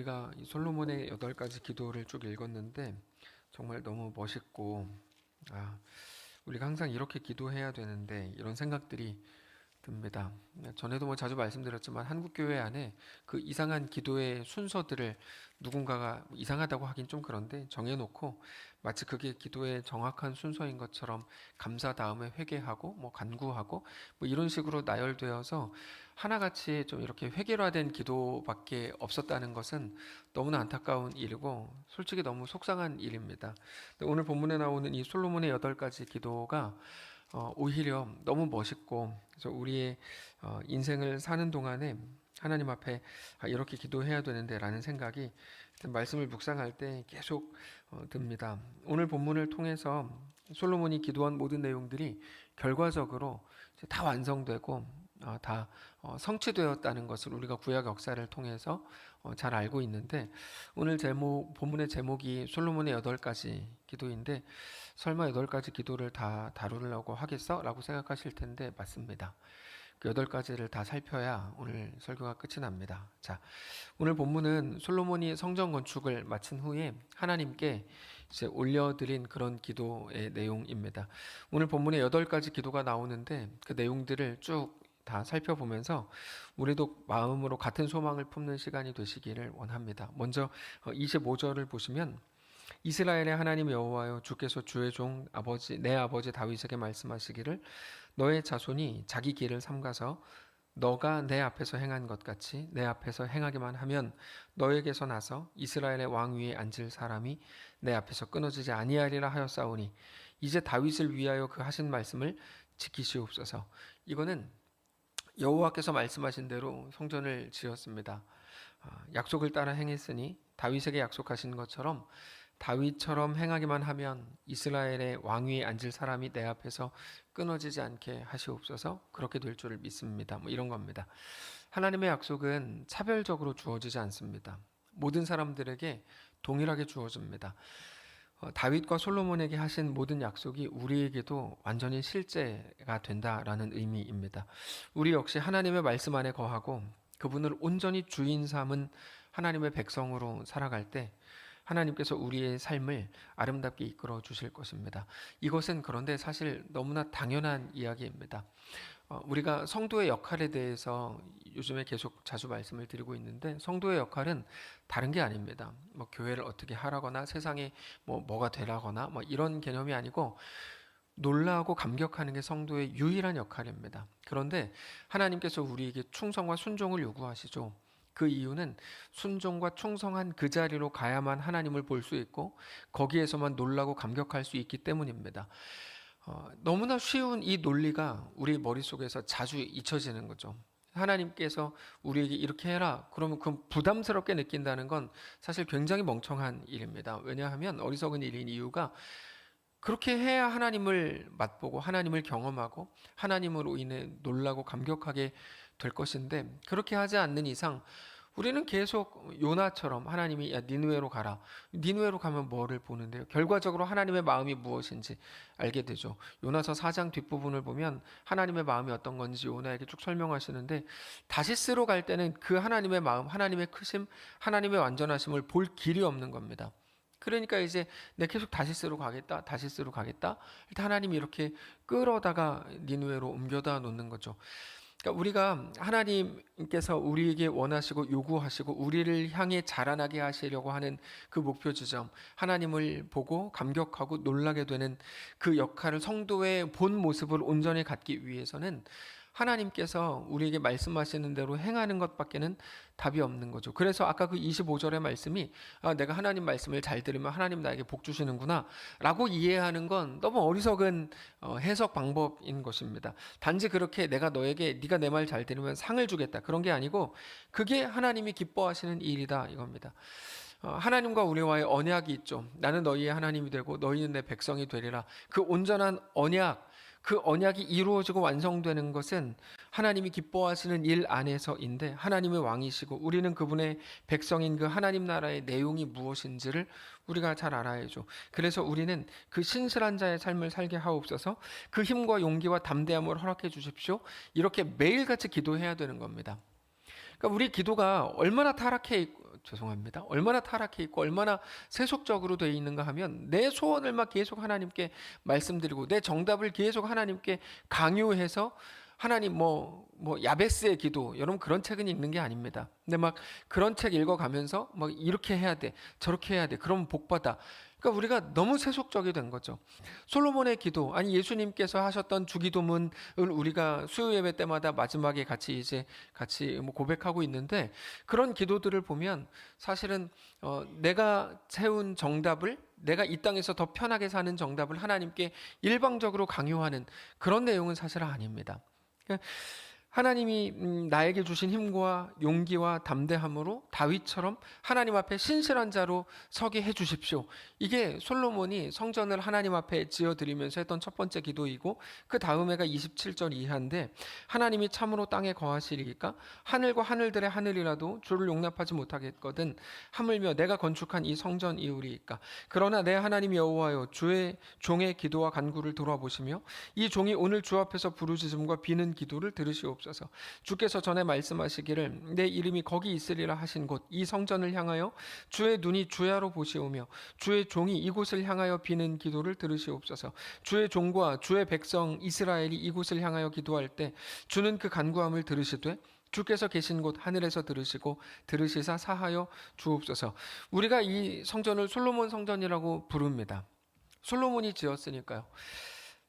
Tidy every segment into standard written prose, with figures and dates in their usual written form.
우리가 이 솔로몬의 8가지 기도를 쭉 읽었는데 정말 너무 멋있고 우리가 항상 이렇게 기도해야 되는데 이런 생각들이 듭니다. 전에도 자주 말씀드렸지만 한국 교회 안에 그 이상한 기도의 순서들을 누군가가 이상하다고 하긴 좀 그런데 정해놓고 마치 그게 기도의 정확한 순서인 것처럼 감사 다음에 회개하고 간구하고 이런 식으로 나열되어서 하나같이 좀 이렇게 획일화된 기도밖에 없었다는 것은 너무나 안타까운 일이고 솔직히 너무 속상한 일입니다. 오늘 본문에 나오는 이 솔로몬의 8가지 기도가 오히려 너무 멋있고 그래서 우리의 인생을 사는 동안에 하나님 앞에 이렇게 기도해야 되는데 라는 생각이 말씀을 묵상할 때 계속 듭니다. 오늘 본문을 통해서 솔로몬이 기도한 모든 내용들이 결과적으로 다 완성되고 다 성취되었다는 것을 우리가 구약 역사를 통해서 잘 알고 있는데 오늘 본문의 제목이 솔로몬의 8가지 기도인데 설마 8가지 기도를 다 다루려고 하겠어? 라고 생각하실 텐데 맞습니다. 그 8가지를 다 살펴야 오늘 설교가 끝이 납니다. 자, 오늘 본문은 솔로몬이 성전 건축을 마친 후에 하나님께 이제 올려드린 그런 기도의 내용입니다. 오늘 본문에 8가지 기도가 나오는데 그 내용들을 쭉 다 살펴보면서 우리도 마음으로 같은 소망을 품는 시간이 되시기를 원합니다. 먼저 25절을 보시면 이스라엘의 하나님 여호와여 주께서 주의 종 내 아버지 다윗에게 말씀하시기를 너의 자손이 자기 길을 삼가서 너가 내 앞에서 행한 것 같이 내 앞에서 행하기만 하면 너에게서 나서 이스라엘의 왕 위에 앉을 사람이 내 앞에서 끊어지지 아니하리라 하였사오니 이제 다윗을 위하여 그 하신 말씀을 지키시옵소서. 이거는 여호와께서 말씀하신 대로 성전을 지었습니다. 약속을 따라 행했으니 다윗에게 약속하신 것처럼 다윗처럼 행하기만 하면 이스라엘의 왕위에 앉을 사람이 내 앞에서 끊어지지 않게 하시옵소서. 그렇게 될 줄을 믿습니다. 이런 겁니다. 하나님의 약속은 차별적으로 주어지지 않습니다. 모든 사람들에게 동일하게 주어집니다. 다윗과 솔로몬에게 하신 모든 약속이 우리에게도 완전히 실제가 된다라는 의미입니다. 우리 역시 하나님의 말씀 안에 거하고 그분을 온전히 주인 삼은 하나님의 백성으로 살아갈 때 하나님께서 우리의 삶을 아름답게 이끌어 주실 것입니다. 이것은 그런데 사실 너무나 당연한 이야기입니다. 우리가 성도의 역할에 대해서 요즘에 계속 자주 말씀을 드리고 있는데 성도의 역할은 다른 게 아닙니다. 교회를 어떻게 하라거나 세상에 뭐가 되라거나 이런 개념이 아니고 놀라고 감격하는 게 성도의 유일한 역할입니다. 그런데 하나님께서 우리에게 충성과 순종을 요구하시죠. 그 이유는 순종과 충성한 그 자리로 가야만 하나님을 볼 수 있고 거기에서만 놀라고 감격할 수 있기 때문입니다. 너무나 쉬운 이 논리가 우리 머릿속에서 자주 잊혀지는 거죠. 하나님께서 우리에게 이렇게 해라 그러면 그 부담스럽게 느낀다는 건 사실 굉장히 멍청한 일입니다. 왜냐하면 어리석은 일인 이유가 그렇게 해야 하나님을 맛보고 하나님을 경험하고 하나님으로 인해 놀라고 감격하게 될 것인데 그렇게 하지 않는 이상 우리는 계속 요나처럼 하나님이 니느웨로 가라. 니느웨로 가면 뭐를 보는데요? 결과적으로 하나님의 마음이 무엇인지 알게 되죠. 요나서 4장 뒷부분을 보면 하나님의 마음이 어떤 건지 요나에게 쭉 설명하시는데 다시스로 갈 때는 그 하나님의 마음, 하나님의 크심, 하나님의 완전하심을 볼 길이 없는 겁니다. 그러니까 이제 내가 계속 다시스로 가겠다. 일단 하나님이 이렇게 끌어다가 니느웨로 옮겨다 놓는 거죠. 그러니까 우리가 하나님께서 우리에게 원하시고 요구하시고 우리를 향해 자라나게 하시려고 하는 그 목표 지점, 하나님을 보고 감격하고 놀라게 되는 그 역할을 성도의 본 모습을 온전히 갖기 위해서는 하나님께서 우리에게 말씀하시는 대로 행하는 것밖에는 답이 없는 거죠. 그래서 아까 그 25절의 말씀이 내가 하나님 말씀을 잘 들으면 하나님 나에게 복 주시는구나 라고 이해하는 건 너무 어리석은 해석 방법인 것입니다. 단지 그렇게 내가 네가 내 말 잘 들으면 상을 주겠다 그런 게 아니고 그게 하나님이 기뻐하시는 일이다 이겁니다. 하나님과 우리와의 언약이 있죠. 나는 너희의 하나님이 되고 너희는 내 백성이 되리라. 그 온전한 언약, 그 언약이 이루어지고 완성되는 것은 하나님이 기뻐하시는 일 안에서인데 하나님의 왕이시고 우리는 그분의 백성인 그 하나님 나라의 내용이 무엇인지를 우리가 잘 알아야죠. 그래서 우리는 그 신실한 자의 삶을 살게 하옵소서 그 힘과 용기와 담대함을 허락해 주십시오. 이렇게 매일같이 기도해야 되는 겁니다. 그러니까 우리 기도가 얼마나 타락해 있고, 죄송합니다. 얼마나 타락해 있고 얼마나 세속적으로 되어 있는가 하면 내 소원을 막 계속 하나님께 말씀드리고 내 정답을 계속 하나님께 강요해서 하나님 뭐 야베스의 기도, 여러분 그런 책은 읽는 게 아닙니다. 근데 막 그런 책 읽어가면서 막 이렇게 해야 돼, 저렇게 해야 돼, 그러면 복 받아. 그러니까 우리가 너무 세속적이 된 거죠. 솔로몬의 기도, 아니 예수님께서 하셨던 주기도문을 우리가 수요 예배 때마다 마지막에 같이 뭐 고백하고 있는데, 그런 기도들을 보면 사실은 내가 세운 정답을, 내가 이 땅에서 더 편하게 사는 정답을 하나님께 일방적으로 강요하는 그런 내용은 사실 아닙니다. 그러니까 하나님이 나에게 주신 힘과 용기와 담대함으로 다윗처럼 하나님 앞에 신실한 자로 서게 해 주십시오. 이게 솔로몬이 성전을 하나님 앞에 지어드리면서 했던 첫 번째 기도이고, 그 다음에가 27절 이하인데, 하나님이 참으로 땅에 거하시리까 하늘과 하늘들의 하늘이라도 주를 용납하지 못하겠거든 하물며 내가 건축한 이 성전 이우리이까. 그러나 내 하나님 여호와여, 주의 종의 기도와 간구를 돌아보시며 이 종이 오늘 주 앞에서 부르짖음과 비는 기도를 들으시옵소서. 주께서 전에 말씀하시기를 내 이름이 거기 있으리라 하신 곳 이 성전을 향하여 주의 눈이 주야로 보시오며 주의 종이 이곳을 향하여 비는 기도를 들으시옵소서. 주의 종과 주의 백성 이스라엘이 이곳을 향하여 기도할 때 주는 그 간구함을 들으시되 주께서 계신 곳 하늘에서 들으시고 들으시사 사하여 주옵소서. 우리가 이 성전을 솔로몬 성전이라고 부릅니다. 솔로몬이 지었으니까요.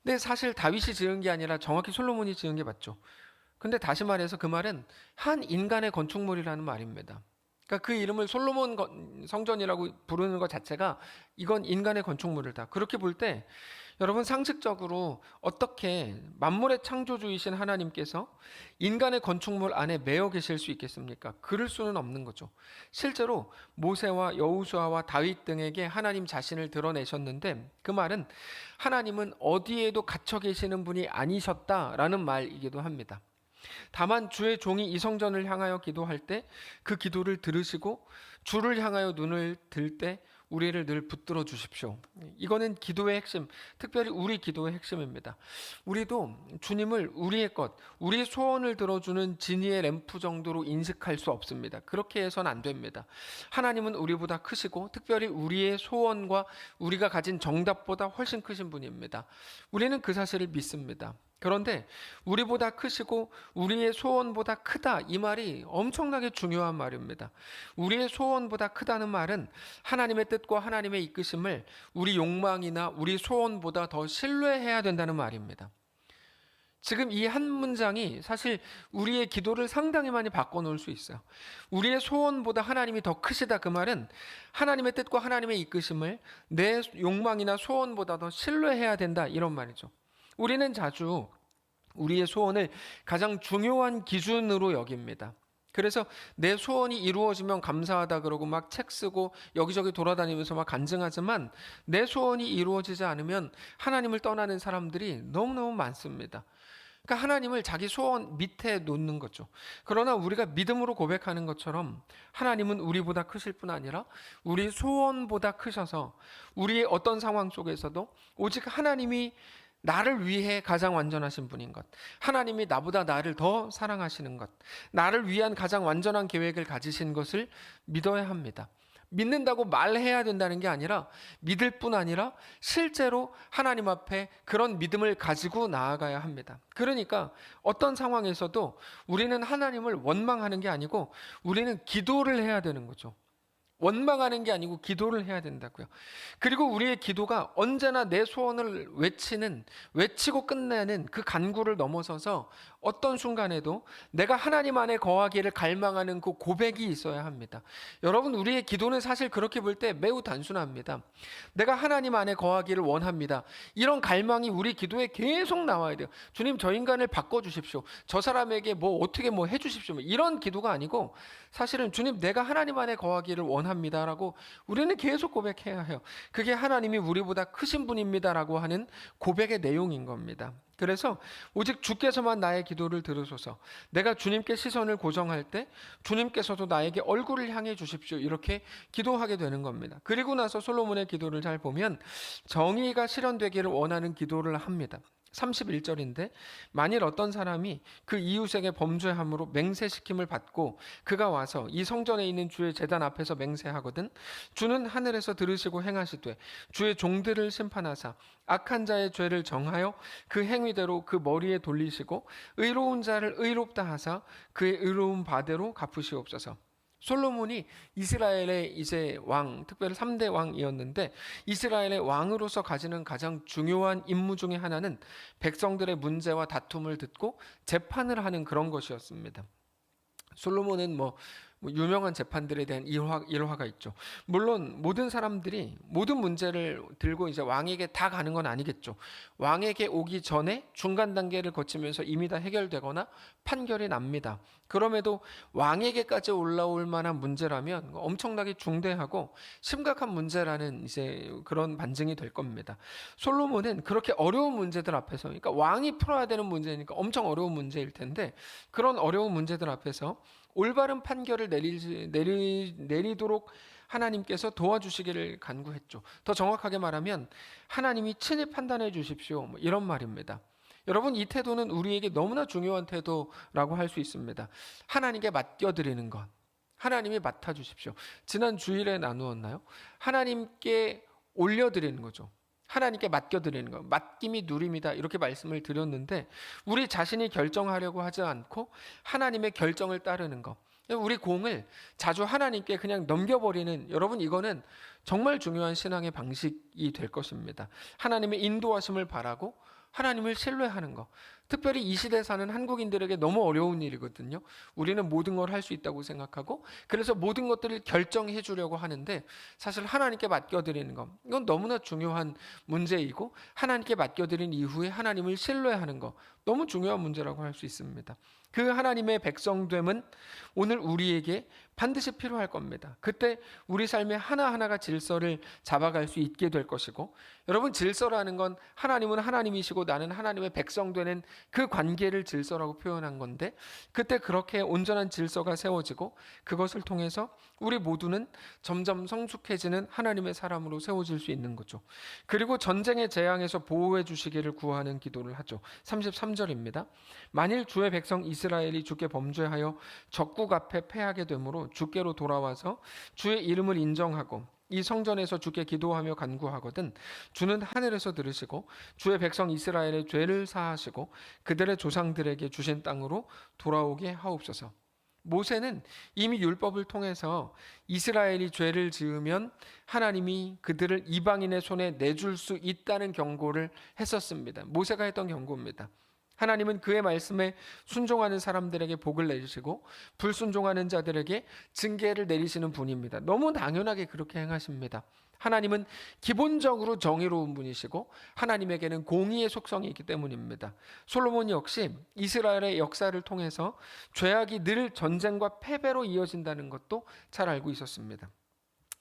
근데 사실 다윗이 지은 게 아니라 정확히 솔로몬이 지은 게 맞죠. 근데 다시 말해서 그 말은 한 인간의 건축물이라는 말입니다. 그러니까 그 이름을 솔로몬 성전이라고 부르는 것 자체가 이건 인간의 건축물이다. 그렇게 볼 때 여러분 상식적으로 어떻게 만물의 창조주이신 하나님께서 인간의 건축물 안에 매여 계실 수 있겠습니까? 그럴 수는 없는 거죠. 실제로 모세와 여호수아와 다윗 등에게 하나님 자신을 드러내셨는데, 그 말은 하나님은 어디에도 갇혀 계시는 분이 아니셨다라는 말이기도 합니다. 다만 주의 종이 이 성전을 향하여 기도할 때 그 기도를 들으시고 주를 향하여 눈을 들 때 우리를 늘 붙들어 주십시오. 이거는 기도의 핵심, 특별히 우리 기도의 핵심입니다. 우리도 주님을 우리의 것, 우리 소원을 들어주는 진이의 램프 정도로 인식할 수 없습니다. 그렇게 해서는 안 됩니다. 하나님은 우리보다 크시고 특별히 우리의 소원과 우리가 가진 정답보다 훨씬 크신 분입니다. 우리는 그 사실을 믿습니다. 그런데 우리보다 크시고 우리의 소원보다 크다, 이 말이 엄청나게 중요한 말입니다. 우리의 소원보다 크다는 말은 하나님의 뜻과 하나님의 이끄심을 우리 욕망이나 우리 소원보다 더 신뢰해야 된다는 말입니다. 지금 이 한 문장이 사실 우리의 기도를 상당히 많이 바꿔놓을 수 있어요. 우리의 소원보다 하나님이 더 크시다, 그 말은 하나님의 뜻과 하나님의 이끄심을 내 욕망이나 소원보다 더 신뢰해야 된다, 이런 말이죠. 우리는 자주 우리의 소원을 가장 중요한 기준으로 여깁니다. 그래서 내 소원이 이루어지면 감사하다 그러고 막 책 쓰고 여기저기 돌아다니면서 막 간증하지만, 내 소원이 이루어지지 않으면 하나님을 떠나는 사람들이 너무너무 많습니다. 그러니까 하나님을 자기 소원 밑에 놓는 거죠. 그러나 우리가 믿음으로 고백하는 것처럼 하나님은 우리보다 크실 뿐 아니라 우리 소원보다 크셔서 우리의 어떤 상황 속에서도 오직 하나님이 나를 위해 가장 완전하신 분인 것, 하나님이 나보다 나를 더 사랑하시는 것, 나를 위한 가장 완전한 계획을 가지신 것을 믿어야 합니다. 믿는다고 말해야 된다는 게 아니라 믿을 뿐 아니라 실제로 하나님 앞에 그런 믿음을 가지고 나아가야 합니다. 그러니까 어떤 상황에서도 우리는 하나님을 원망하는 게 아니고 우리는 기도를 해야 되는 거죠. 원망하는 게 아니고 기도를 해야 된다고요. 그리고 우리의 기도가 언제나 내 소원을 외치고 끝내는 그 간구를 넘어서서 어떤 순간에도 내가 하나님 안에 거하기를 갈망하는 그 고백이 있어야 합니다. 여러분, 우리의 기도는 사실 그렇게 볼 때 매우 단순합니다. 내가 하나님 안에 거하기를 원합니다. 이런 갈망이 우리 기도에 계속 나와야 돼요. 주님, 저 인간을 바꿔주십시오. 저 사람에게 어떻게 해주십시오. 이런 기도가 아니고 사실은 주님, 내가 하나님 안에 거하기를 원합니다라고 우리는 계속 고백해야 해요. 그게 하나님이 우리보다 크신 분입니다라고 하는 고백의 내용인 겁니다. 그래서 오직 주께서만 나의 기도를 들으소서. 내가 주님께 시선을 고정할 때 주님께서도 나에게 얼굴을 향해 주십시오. 이렇게 기도하게 되는 겁니다. 그리고 나서 솔로몬의 기도를 잘 보면 정의가 실현되기를 원하는 기도를 합니다. 31절인데 만일 어떤 사람이 그 이웃에게 범죄함으로 맹세시킴을 받고 그가 와서 이 성전에 있는 주의 제단 앞에서 맹세하거든 주는 하늘에서 들으시고 행하시되 주의 종들을 심판하사 악한 자의 죄를 정하여 그 행위대로 그 머리에 돌리시고 의로운 자를 의롭다 하사 그의 의로운 바대로 갚으시옵소서. 솔로몬이 이스라엘의 이제 왕, 특별히 3대 왕이었는데 이스라엘의 왕으로서 가지는 가장 중요한 임무 중에 하나는 백성들의 문제와 다툼을 듣고 재판을 하는 그런 것이었습니다. 솔로몬은 유명한 재판들에 대한 일화가 있죠. 물론 모든 사람들이 모든 문제를 들고 이제 왕에게 다 가는 건 아니겠죠. 왕에게 오기 전에 중간 단계를 거치면서 이미 다 해결되거나 판결이 납니다. 그럼에도 왕에게까지 올라올 만한 문제라면 엄청나게 중대하고 심각한 문제라는 이제 그런 반증이 될 겁니다. 솔로몬은 그렇게 어려운 문제들 앞에서, 그러니까 왕이 풀어야 되는 문제니까 엄청 어려운 문제일 텐데 그런 어려운 문제들 앞에서 올바른 판결을 내리도록 하나님께서 도와주시기를 간구했죠. 더 정확하게 말하면 하나님이 친히 판단해 주십시오. 이런 말입니다. 여러분, 이 태도는 우리에게 너무나 중요한 태도라고 할 수 있습니다. 하나님께 맡겨드리는 것. 하나님이 맡아주십시오. 지난 주일에 나누었나요? 하나님께 올려드리는 거죠. 하나님께 맡겨드리는 것. 맡김이 누림이다. 이렇게 말씀을 드렸는데 우리 자신이 결정하려고 하지 않고 하나님의 결정을 따르는 것. 우리 공을 자주 하나님께 그냥 넘겨버리는, 여러분, 이거는 정말 중요한 신앙의 방식이 될 것입니다. 하나님의 인도하심을 바라고 하나님을 신뢰하는 것. 특별히 이 시대에 사는 한국인들에게 너무 어려운 일이거든요. 우리는 모든 걸 할 수 있다고 생각하고 그래서 모든 것들을 결정해 주려고 하는데 사실 하나님께 맡겨드리는 것, 이건 너무나 중요한 문제이고 하나님께 맡겨드린 이후에 하나님을 신뢰하는 것, 너무 중요한 문제라고 할 수 있습니다. 그 하나님의 백성됨은 오늘 우리에게 반드시 필요할 겁니다. 그때 우리 삶의 하나하나가 질서를 잡아갈 수 있게 될 것이고, 여러분, 질서라는 건 하나님은 하나님이시고 나는 하나님의 백성되는 그 관계를 질서라고 표현한 건데, 그때 그렇게 온전한 질서가 세워지고 그것을 통해서 우리 모두는 점점 성숙해지는 하나님의 사람으로 세워질 수 있는 거죠. 그리고 전쟁의 재앙에서 보호해 주시기를 구하는 기도를 하죠. 33절입니다. 만일 주의 백성 이스라엘이 주께 범죄하여 적국 앞에 패하게 되므로 주께로 돌아와서 주의 이름을 인정하고 이 성전에서 주께 기도하며 간구하거든 주는 하늘에서 들으시고 주의 백성 이스라엘의 죄를 사하시고 그들의 조상들에게 주신 땅으로 돌아오게 하옵소서. 모세는 이미 율법을 통해서 이스라엘이 죄를 지으면 하나님이 그들을 이방인의 손에 내줄 수 있다는 경고를 했었습니다. 모세가 했던 경고입니다. 하나님은 그의 말씀에 순종하는 사람들에게 복을 내리시고 불순종하는 자들에게 징계를 내리시는 분입니다. 너무 당연하게 그렇게 행하십니다. 하나님은 기본적으로 정의로운 분이시고 하나님에게는 공의의 속성이 있기 때문입니다. 솔로몬 역시 이스라엘의 역사를 통해서 죄악이 늘 전쟁과 패배로 이어진다는 것도 잘 알고 있었습니다.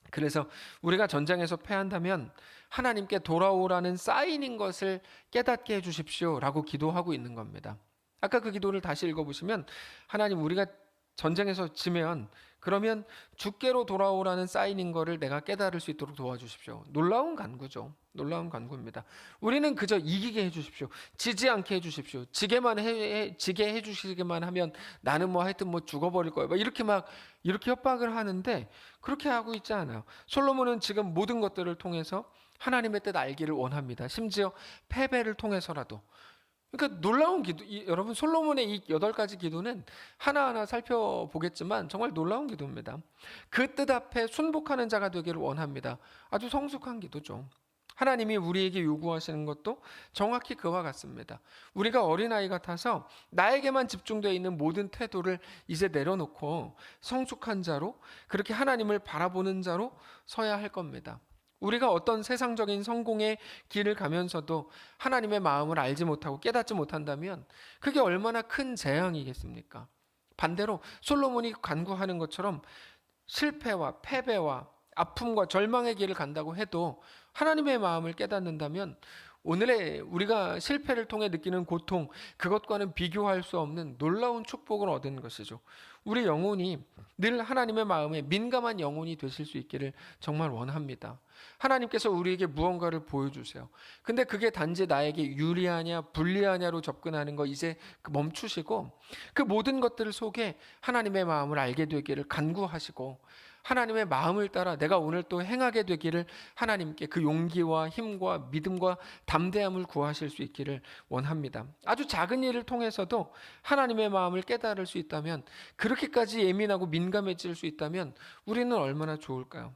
그래서 우리가 전쟁에서 패한다면 하나님께 돌아오라는 사인인 것을 깨닫게 해주십시오 라고 기도하고 있는 겁니다. 아까 그 기도를 다시 읽어보시면 하나님, 우리가 전쟁에서 지면 그러면 주께로 돌아오라는 사인인 것을 내가 깨달을 수 있도록 도와주십시오. 놀라운 간구죠. 놀라운 간구입니다. 우리는 그저 이기게 해주십시오. 지지 않게 해주십시오. 지게 해주시기만 하면 나는 하여튼 죽어버릴 거예요. 이렇게 협박을 하는데 그렇게 하고 있지 않아요. 솔로몬은 지금 모든 것들을 통해서 하나님의 뜻 알기를 원합니다. 심지어 패배를 통해서라도. 그러니까 놀라운 기도, 여러분, 솔로몬의 이 8가지 기도는 하나하나 살펴보겠지만 정말 놀라운 기도입니다. 그 뜻 앞에 순복하는 자가 되기를 원합니다. 아주 성숙한 기도죠. 하나님이 우리에게 요구하시는 것도 정확히 그와 같습니다. 우리가 어린아이 같아서 나에게만 집중되어 있는 모든 태도를 이제 내려놓고 성숙한 자로, 그렇게 하나님을 바라보는 자로 서야 할 겁니다. 우리가 어떤 세상적인 성공의 길을 가면서도 하나님의 마음을 알지 못하고 깨닫지 못한다면 그게 얼마나 큰 재앙이겠습니까? 반대로 솔로몬이 간구하는 것처럼 실패와 패배와 아픔과 절망의 길을 간다고 해도 하나님의 마음을 깨닫는다면 오늘의 우리가 실패를 통해 느끼는 고통, 그것과는 비교할 수 없는 놀라운 축복을 얻은 것이죠. 우리 영혼이 늘 하나님의 마음에 민감한 영혼이 되실 수 있기를 정말 원합니다. 하나님께서 우리에게 무언가를 보여주세요. 근데 그게 단지 나에게 유리하냐 불리하냐로 접근하는 거 이제 멈추시고, 그 모든 것들 속에 하나님의 마음을 알게 되기를 간구하시고, 하나님의 마음을 따라 내가 오늘 또 행하게 되기를 하나님께 그 용기와 힘과 믿음과 담대함을 구하실 수 있기를 원합니다. 아주 작은 일을 통해서도 하나님의 마음을 깨달을 수 있다면, 그렇게까지 예민하고 민감해질 수 있다면 우리는 얼마나 좋을까요?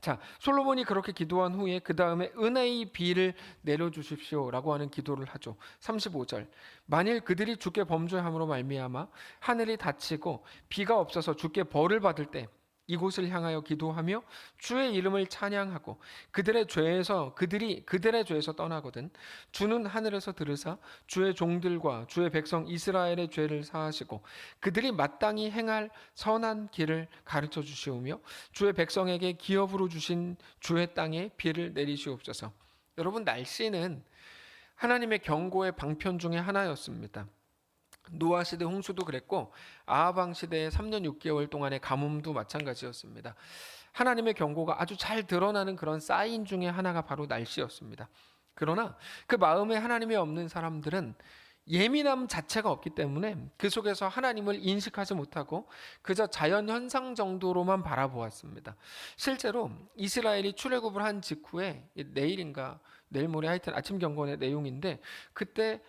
자, 솔로몬이 그렇게 기도한 후에 그 다음에 은혜의 비를 내려주십시오라고 하는 기도를 하죠. 35절, 만일 그들이 주께 범죄함으로 말미암아 하늘이 닫히고 비가 없어서 주께 벌을 받을 때 이곳을 향하여 기도하며 주의 이름을 찬양하고 그들의 죄에서 떠나거든 주는 하늘에서 들으사 주의 종들과 주의 백성 이스라엘의 죄를 사하시고 그들이 마땅히 행할 선한 길을 가르쳐 주시오며 주의 백성에게 기업으로 주신 주의 땅에 비를 내리시옵소서. 여러분, 날씨는 하나님의 경고의 방편 중에 하나였습니다. 노아 시대 홍수도 그랬고 아합 왕 시대의 3년 6개월 동안의 가뭄도 마찬가지였습니다. 하나님의 경고가 아주 잘 드러나는 그런 사인 중에 하나가 바로 날씨였습니다. 그러나 그 마음에 하나님이 없는 사람들은 예민함 자체가 없기 때문에 그 속에서 하나님을 인식하지 못하고 그저 자연 현상 정도로만 바라보았습니다. 실제로 이스라엘이 출애굽을 한 직후에, 내일인가 내일 모레 하여튼 아침 경건의 내용인데, 그때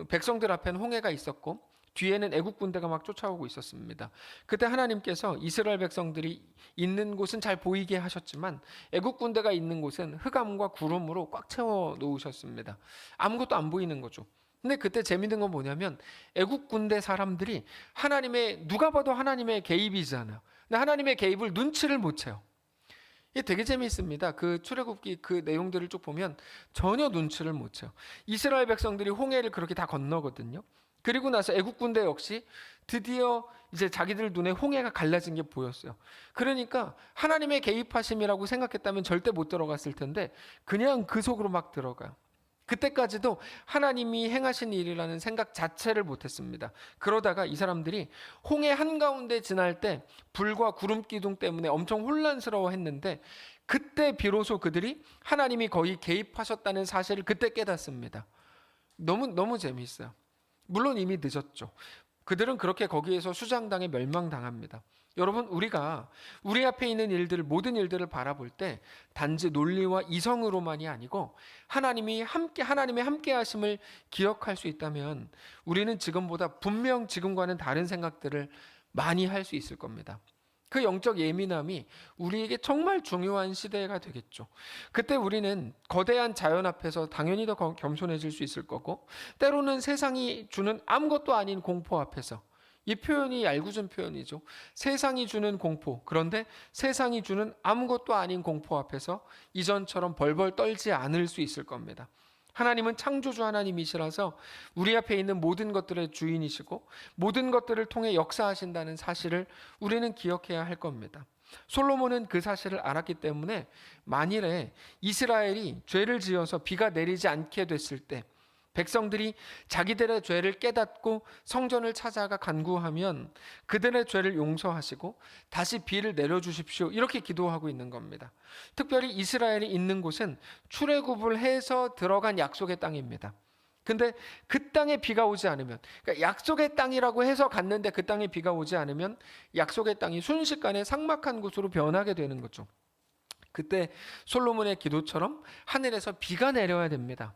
백성들 앞에는 홍해가 있었고 뒤에는 애국 군대가 막 쫓아오고 있었습니다. 그때 하나님께서 이스라엘 백성들이 있는 곳은 잘 보이게 하셨지만 애국 군대가 있는 곳은 흑암과 구름으로 꽉 채워 놓으셨습니다. 아무것도 안 보이는 거죠. 근데 그때 재밌는 건 뭐냐면 애국 군대 사람들이 누가 봐도 하나님의 개입이잖아요. 근데 하나님의 개입을 눈치를 못 채요. 이게 되게 재미있습니다. 그 출애굽기 그 내용들을 쭉 보면 전혀 눈치를 못 채요. 이스라엘 백성들이 홍해를 그렇게 다 건너거든요. 그리고 나서 애국 군대 역시 드디어 이제 자기들 눈에 홍해가 갈라진 게 보였어요. 그러니까 하나님의 개입하심이라고 생각했다면 절대 못 들어갔을 텐데 그냥 그 속으로 막 들어가요. 그때까지도 하나님이 행하신 일이라는 생각 자체를 못했습니다. 그러다가 이 사람들이 홍해 한가운데 지날 때 불과 구름 기둥 때문에 엄청 혼란스러워했는데, 그때 비로소 그들이 하나님이 거의 개입하셨다는 사실을 그때 깨닫습니다. 너무 재미있어요. 물론 이미 늦었죠. 그들은 그렇게 거기에서 수장당해 멸망당합니다. 여러분, 우리가 우리 앞에 있는 모든 일들을 바라볼 때 단지 논리와 이성으로만이 아니고 하나님의 함께 하심을 기억할 수 있다면 우리는 지금보다 분명 지금과는 다른 생각들을 많이 할 수 있을 겁니다. 그 영적 예민함이 우리에게 정말 중요한 시대가 되겠죠. 그때 우리는 거대한 자연 앞에서 당연히 더 겸손해질 수 있을 거고, 때로는 세상이 주는 아무것도 아닌 공포 앞에서, 이 표현이 얄궂은 표현이죠. 세상이 주는 공포, 그런데 세상이 주는 아무것도 아닌 공포 앞에서 이전처럼 벌벌 떨지 않을 수 있을 겁니다. 하나님은 창조주 하나님이시라서 우리 앞에 있는 모든 것들의 주인이시고 모든 것들을 통해 역사하신다는 사실을 우리는 기억해야 할 겁니다. 솔로몬은 그 사실을 알았기 때문에 만일에 이스라엘이 죄를 지어서 비가 내리지 않게 됐을 때 백성들이 자기들의 죄를 깨닫고 성전을 찾아가 간구하면 그들의 죄를 용서하시고 다시 비를 내려주십시오, 이렇게 기도하고 있는 겁니다. 특별히 이스라엘이 있는 곳은 출애굽을 해서 들어간 약속의 땅입니다. 근데 그 땅에 비가 오지 않으면, 그러니까 약속의 땅이라고 해서 갔는데 그 땅에 비가 오지 않으면 약속의 땅이 순식간에 삭막한 곳으로 변하게 되는 거죠. 그때 솔로몬의 기도처럼 하늘에서 비가 내려야 됩니다.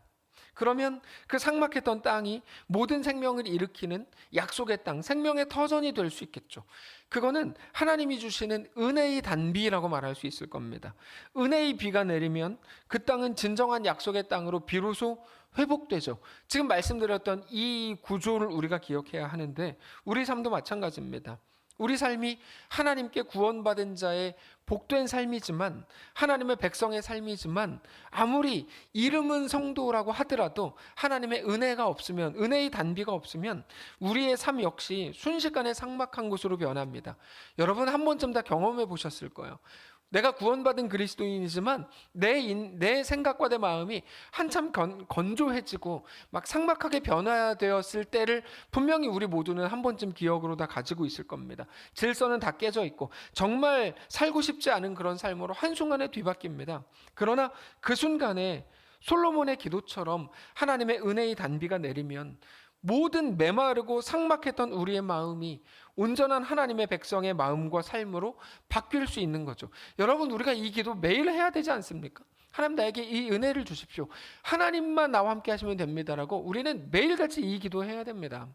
그러면 그 삭막했던 땅이 모든 생명을 일으키는 약속의 땅, 생명의 터전이 될 수 있겠죠. 그거는 하나님이 주시는 은혜의 단비라고 말할 수 있을 겁니다. 은혜의 비가 내리면 그 땅은 진정한 약속의 땅으로 비로소 회복되죠. 지금 말씀드렸던 이 구조를 우리가 기억해야 하는데 우리 삶도 마찬가지입니다. 우리 삶이 하나님께 구원받은 자의 복된 삶이지만, 하나님의 백성의 삶이지만, 아무리 이름은 성도라고 하더라도 하나님의 은혜가 없으면, 은혜의 단비가 없으면 우리의 삶 역시 순식간에 삭막한 곳으로 변합니다. 여러분 한 번쯤 다 경험해 보셨을 거예요. 내가 구원받은 그리스도인이지만 내 생각과 내 마음이 한참 건조해지고 막 삭막하게 변화되었을 때를 분명히 우리 모두는 한 번쯤 기억으로 다 가지고 있을 겁니다. 질서는 다 깨져 있고 정말 살고 싶지 않은 그런 삶으로 한순간에 뒤바뀝니다. 그러나 그 순간에 솔로몬의 기도처럼 하나님의 은혜의 단비가 내리면 모든 메마르고 삭막했던 우리의 마음이 온전한 하나님의 백성의 마음과 삶으로 바뀔 수 있는 거죠. 여러분, 우리가 이 기도 매일 해야 되지 않습니까? 하나님, 나에게 이 은혜를 주십시오. 하나님만 나와 함께 하시면 됩니다라고 우리는 매일같이 이 기도해야 됩니다.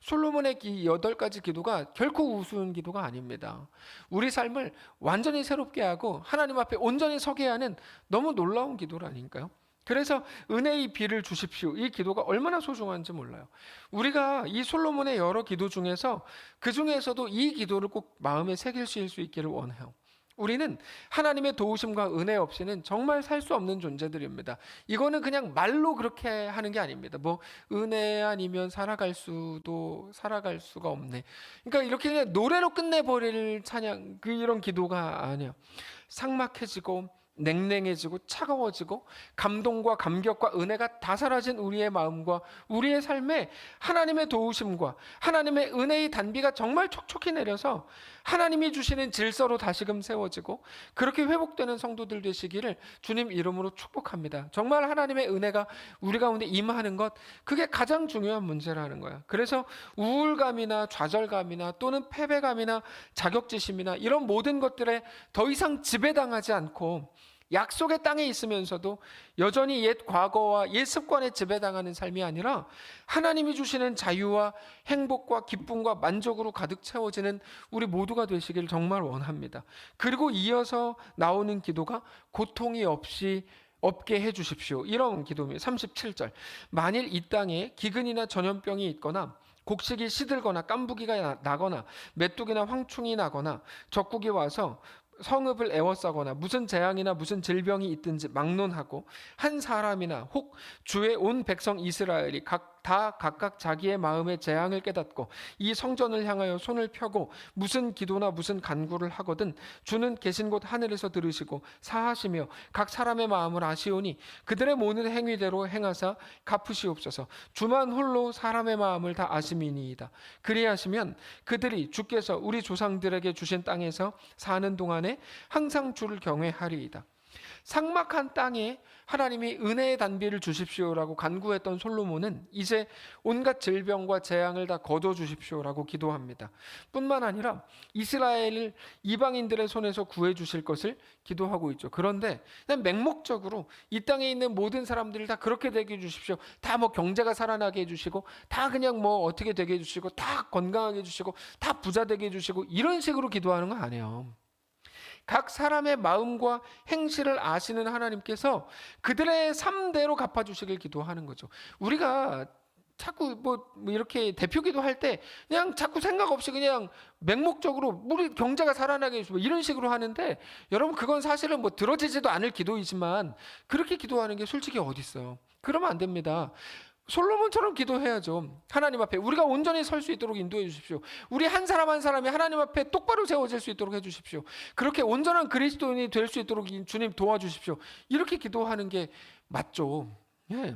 솔로몬의 이 8가지 기도가 결코 우스운 기도가 아닙니다. 우리 삶을 완전히 새롭게 하고 하나님 앞에 온전히 서게 하는 너무 놀라운 기도라니까요. 그래서 은혜의 비를 주십시오. 이 기도가 얼마나 소중한지 몰라요. 우리가 이 솔로몬의 여러 기도 중에서 그 중에서도 이 기도를 꼭 마음에 새길 수 있기를 원해요. 우리는 하나님의 도우심과 은혜 없이는 정말 살 수 없는 존재들입니다. 이거는 그냥 말로 그렇게 하는 게 아닙니다. 뭐 은혜 아니면 살아갈 수가 없네. 그러니까 이렇게 그냥 노래로 끝내버릴 찬양, 이런 기도가 아니에요. 삭막해지고 냉랭해지고 차가워지고 감동과 감격과 은혜가 다 사라진 우리의 마음과 우리의 삶에 하나님의 도우심과 하나님의 은혜의 단비가 정말 촉촉히 내려서 하나님이 주시는 질서로 다시금 세워지고 그렇게 회복되는 성도들 되시기를 주님 이름으로 축복합니다. 정말 하나님의 은혜가 우리 가운데 임하는 것, 그게 가장 중요한 문제라는 거야. 그래서 우울감이나 좌절감이나 또는 패배감이나 자격지심이나 이런 모든 것들에 더 이상 지배당하지 않고 약속의 땅에 있으면서도 여전히 옛 과거와 옛 습관에 지배당하는 삶이 아니라 하나님이 주시는 자유와 행복과 기쁨과 만족으로 가득 채워지는 우리 모두가 되시길 정말 원합니다. 그리고 이어서 나오는 기도가 고통이 없게 해주십시오. 이런 기도입니다. 37절. 만일 이 땅에 기근이나 전염병이 있거나 곡식이 시들거나 깐부기가 나거나 메뚜기나 황충이 나거나 적국이 와서 성읍을 에워싸거나 무슨 재앙이나 무슨 질병이 있든지 막론하고 한 사람이나 혹 주의 온 백성 이스라엘이 각각 자기의 마음의 재앙을 깨닫고 이 성전을 향하여 손을 펴고 무슨 기도나 무슨 간구를 하거든 주는 계신 곳 하늘에서 들으시고 사하시며 각 사람의 마음을 아시오니 그들의 모든 행위대로 행하사 갚으시옵소서. 주만 홀로 사람의 마음을 다 아심이니이다. 그리하시면 그들이 주께서 우리 조상들에게 주신 땅에서 사는 동안에 항상 주를 경외하리이다. 삭막한 땅에 하나님이 은혜의 단비를 주십시오라고 간구했던 솔로몬은 이제 온갖 질병과 재앙을 다 거둬주십시오라고 기도합니다. 뿐만 아니라 이스라엘을 이방인들의 손에서 구해주실 것을 기도하고 있죠. 그런데 그냥 맹목적으로 이 땅에 있는 모든 사람들을 다 그렇게 되게 해주십시오. 다 뭐 경제가 살아나게 해주시고 다 그냥 뭐 어떻게 되게 해주시고 다 건강하게 해주시고 다 부자 되게 해주시고 이런 식으로 기도하는 거 아니에요. 각 사람의 마음과 행실을 아시는 하나님께서 그들의 삶대로 갚아주시길 기도하는 거죠. 우리가 자꾸 뭐 이렇게 대표 기도할 때 그냥 자꾸 생각 없이 그냥 맹목적으로 우리 경제가 살아나게 해주고 이런 식으로 하는데 여러분 그건 사실은 뭐 들어지지도 않을 기도이지만 그렇게 기도하는 게 솔직히 어디 있어요. 그러면 안 됩니다. 솔로몬처럼 기도해야죠. 하나님 앞에 우리가 온전히 설 수 있도록 인도해 주십시오. 우리 한 사람 한 사람이 하나님 앞에 똑바로 세워질 수 있도록 해주십시오. 그렇게 온전한 그리스도인이 될 수 있도록 주님 도와주십시오. 이렇게 기도하는 게 맞죠. 예.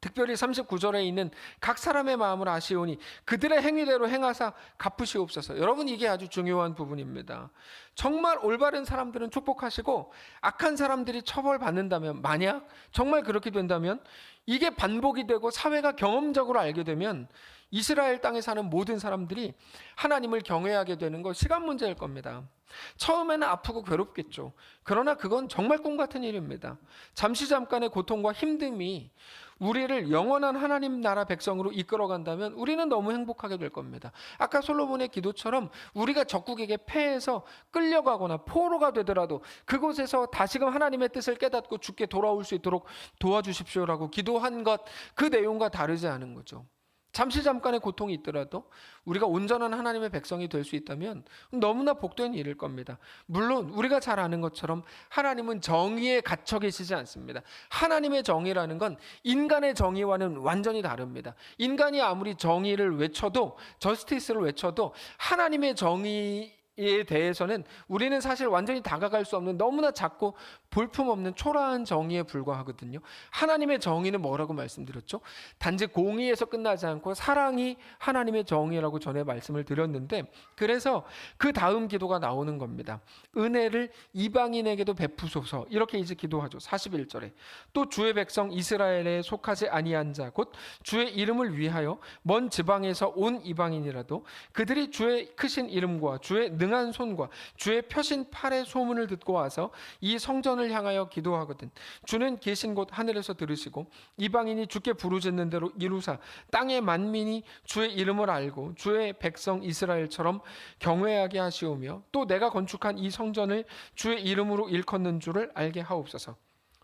특별히 39절에 있는 각 사람의 마음을 아시오니 그들의 행위대로 행하사 갚으시옵소서. 여러분 이게 아주 중요한 부분입니다. 정말 올바른 사람들은 축복하시고 악한 사람들이 처벌받는다면, 만약 정말 그렇게 된다면 이게 반복이 되고 사회가 경험적으로 알게 되면 이스라엘 땅에 사는 모든 사람들이 하나님을 경외하게 되는 거 시간 문제일 겁니다. 처음에는 아프고 괴롭겠죠. 그러나 그건 정말 꿈 같은 일입니다. 잠깐의 고통과 힘듦이 우리를 영원한 하나님 나라 백성으로 이끌어간다면 우리는 너무 행복하게 될 겁니다. 아까 솔로몬의 기도처럼 우리가 적국에게 패해서 끌려가거나 포로가 되더라도 그곳에서 다시금 하나님의 뜻을 깨닫고 주께 돌아올 수 있도록 도와주십시오라고 기도한 것, 그 내용과 다르지 않은 거죠. 잠깐의 고통이 있더라도 우리가 온전한 하나님의 백성이 될 수 있다면 너무나 복된 일일 겁니다. 물론 우리가 잘 아는 것처럼 하나님은 정의에 갇혀 계시지 않습니다. 하나님의 정의라는 건 인간의 정의와는 완전히 다릅니다. 인간이 아무리 정의를 외쳐도, 저스티스를 외쳐도 하나님의 정의 에 대해서는 우리는 사실 완전히 다가갈 수 없는 너무나 작고 볼품없는 초라한 정의에 불과하거든요. 하나님의 정의는 뭐라고 말씀드렸죠? 단지 공의에서 끝나지 않고 사랑이 하나님의 정의라고 전에 말씀을 드렸는데, 그래서 그 다음 기도가 나오는 겁니다. 은혜를 이방인에게도 베푸소서, 이렇게 이제 기도하죠. 41절에 또 주의 백성 이스라엘에 속하지 아니한 자 곧 주의 이름을 위하여 먼 지방에서 온 이방인이라도 그들이 주의 크신 이름과 주의 능한 손과 주의 펴신 팔의 소문을 듣고 와서 이 성전을 향하여 기도하거든 주는 계신 곳 하늘에서 들으시고 이방인이 주께 부르짖는 대로 이루사 땅의 만민이 주의 이름을 알고 주의 백성 이스라엘처럼 경외하게 하시오며 또 내가 건축한 이 성전을 주의 이름으로 일컫는 줄을 알게 하옵소서.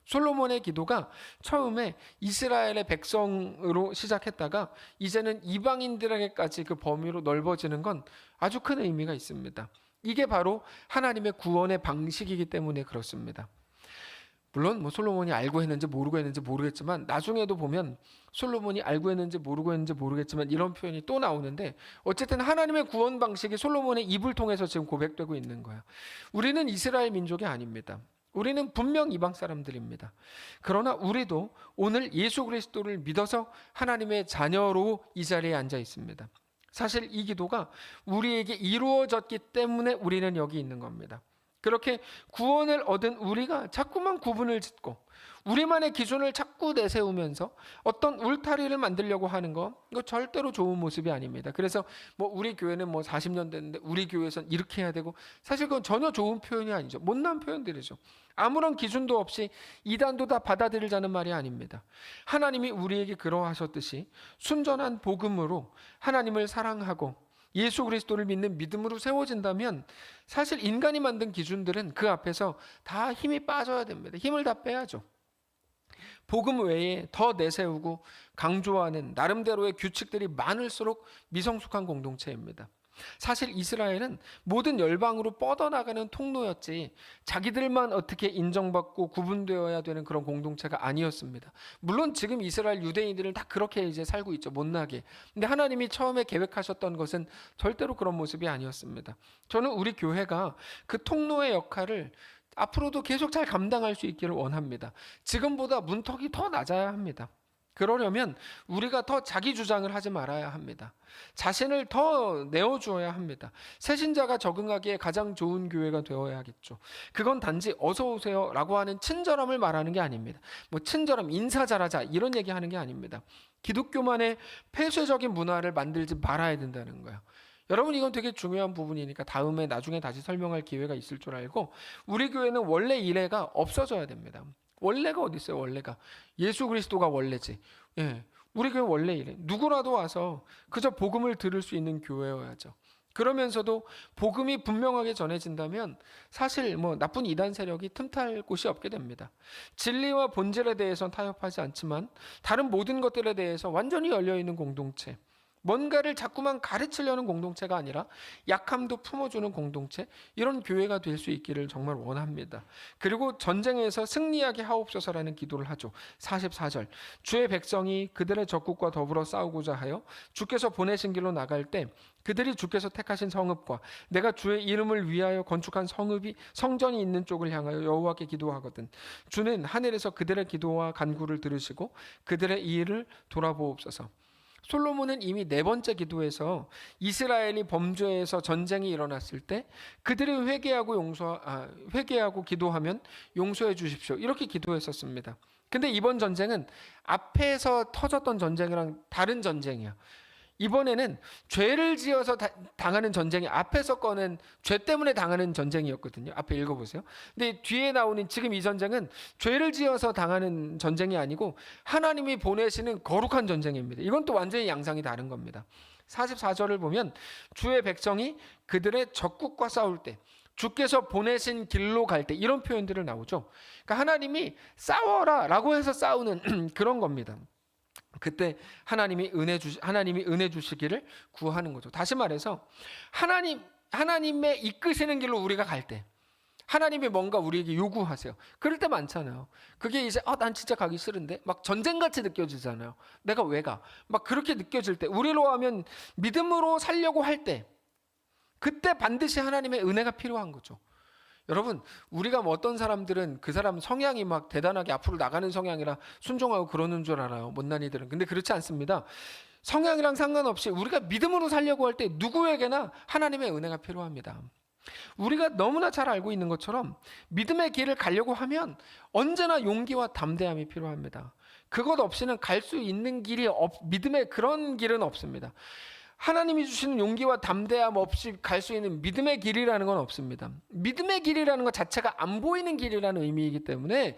솔로몬의 기도가 처음에 이스라엘의 백성으로 시작했다가 이제는 이방인들에게까지 그 범위로 넓어지는 건 아주 큰 의미가 있습니다. 이게 바로 하나님의 구원의 방식이기 때문에 그렇습니다. 물론 뭐 솔로몬이 알고 했는지 모르고 했는지 모르겠지만 나중에도 보면 솔로몬이 알고 했는지 모르고 했는지 모르겠지만 이런 표현이 또 나오는데, 어쨌든 하나님의 구원 방식이 솔로몬의 입을 통해서 지금 고백되고 있는 거예요. 우리는 이스라엘 민족이 아닙니다. 우리는 분명 이방 사람들입니다. 그러나 우리도 오늘 예수 그리스도를 믿어서 하나님의 자녀로 이 자리에 앉아 있습니다. 사실 이 기도가 우리에게 이루어졌기 때문에 우리는 여기 있는 겁니다. 그렇게 구원을 얻은 우리가 자꾸만 구분을 짓고 우리만의 기준을 자꾸 내세우면서 어떤 울타리를 만들려고 하는 거, 이거 절대로 좋은 모습이 아닙니다. 그래서 뭐 우리 교회는 뭐 40년 됐는데 우리 교회에서는 이렇게 해야 되고, 사실 그건 전혀 좋은 표현이 아니죠. 못난 표현들이죠. 아무런 기준도 없이 이단도 다 받아들이자는 말이 아닙니다. 하나님이 우리에게 그러하셨듯이 순전한 복음으로 하나님을 사랑하고 예수 그리스도를 믿는 믿음으로 세워진다면 사실 인간이 만든 기준들은 그 앞에서 다 힘이 빠져야 됩니다. 힘을 다 빼야죠. 복음 외에 더 내세우고 강조하는 나름대로의 규칙들이 많을수록 미성숙한 공동체입니다. 사실 이스라엘은 모든 열방으로 뻗어나가는 통로였지 자기들만 어떻게 인정받고 구분되어야 되는 그런 공동체가 아니었습니다. 물론 지금 이스라엘 유대인들은 다 그렇게 이제 살고 있죠. 못나게. 근데 하나님이 처음에 계획하셨던 것은 절대로 그런 모습이 아니었습니다. 저는 우리 교회가 그 통로의 역할을 앞으로도 계속 잘 감당할 수 있기를 원합니다. 지금보다 문턱이 더 낮아야 합니다. 그러려면 우리가 더 자기 주장을 하지 말아야 합니다. 자신을 더 내어주어야 합니다. 새신자가 적응하기에 가장 좋은 교회가 되어야겠죠. 그건 단지 어서 오세요 라고 하는 친절함을 말하는 게 아닙니다. 뭐 친절함, 인사 잘하자 이런 얘기하는 게 아닙니다. 기독교만의 폐쇄적인 문화를 만들지 말아야 된다는 거예요. 여러분, 이건 되게 중요한 부분이니까 다음에 나중에 다시 설명할 기회가 있을 줄 알고, 우리 교회는 원래 이래가 없어져야 됩니다. 원래가 어디 있어요? 원래가 예수 그리스도가 원래지. 예, 우리 교회 원래 이래. 누구라도 와서 그저 복음을 들을 수 있는 교회여야죠. 그러면서도 복음이 분명하게 전해진다면 사실 뭐 나쁜 이단 세력이 틈탈 곳이 없게 됩니다. 진리와 본질에 대해서는 타협하지 않지만 다른 모든 것들에 대해서 완전히 열려있는 공동체, 뭔가를 자꾸만 가르치려는 공동체가 아니라 약함도 품어주는 공동체, 이런 교회가 될 수 있기를 정말 원합니다. 그리고 전쟁에서 승리하게 하옵소서라는 기도를 하죠. 44절 주의 백성이 그들의 적국과 더불어 싸우고자 하여 주께서 보내신 길로 나갈 때 그들이 주께서 택하신 성읍과 내가 주의 이름을 위하여 건축한 성전이 있는 쪽을 향하여 여호와께 기도하거든 주는 하늘에서 그들의 기도와 간구를 들으시고 그들의 일을 돌아보옵소서. 솔로몬은 이미 네 번째 기도에서 이스라엘이 범죄해서 전쟁이 일어났을 때 그들이 회개하고 기도하면 용서해 주십시오, 이렇게 기도했었습니다. 근데 이번 전쟁은 앞에서 터졌던 전쟁이랑 다른 전쟁이야. 이번에는 죄를 지어서 당하는 전쟁이 앞에서 꺼낸 죄 때문에 당하는 전쟁이었거든요. 앞에 읽어보세요. 근데 뒤에 나오는 지금 이 전쟁은 죄를 지어서 당하는 전쟁이 아니고 하나님이 보내시는 거룩한 전쟁입니다. 이건 또 완전히 양상이 다른 겁니다. 44절을 보면 주의 백성이 그들의 적국과 싸울 때, 주께서 보내신 길로 갈 때, 이런 표현들을 나오죠. 그러니까 하나님이 싸워라 라고 해서 싸우는 그런 겁니다. 그때 하나님이 은혜 주시기를 구하는 거죠. 다시 말해서 하나님의 이끄시는 길로 우리가 갈 때, 하나님이 뭔가 우리에게 요구하세요. 그럴 때 많잖아요. 그게 이제 난 진짜 가기 싫은데 막 전쟁같이 느껴지잖아요. 내가 왜 가? 막 그렇게 느껴질 때, 우리로 하면 믿음으로 살려고 할 때, 그때 반드시 하나님의 은혜가 필요한 거죠. 여러분, 우리가 뭐 어떤 사람들은 그 사람 성향이 막 대단하게 앞으로 나가는 성향이라 순종하고 그러는 줄 알아요. 못난이들은. 근데 그렇지 않습니다. 성향이랑 상관없이 우리가 믿음으로 살려고 할 때 누구에게나 하나님의 은혜가 필요합니다. 우리가 너무나 잘 알고 있는 것처럼 믿음의 길을 가려고 하면 언제나 용기와 담대함이 필요합니다. 그것 없이는 갈 수 있는 길이 믿음의 그런 길은 없습니다. 하나님이 주시는 용기와 담대함 없이 갈 수 있는 믿음의 길이라는 건 없습니다. 믿음의 길이라는 것 자체가 안 보이는 길이라는 의미이기 때문에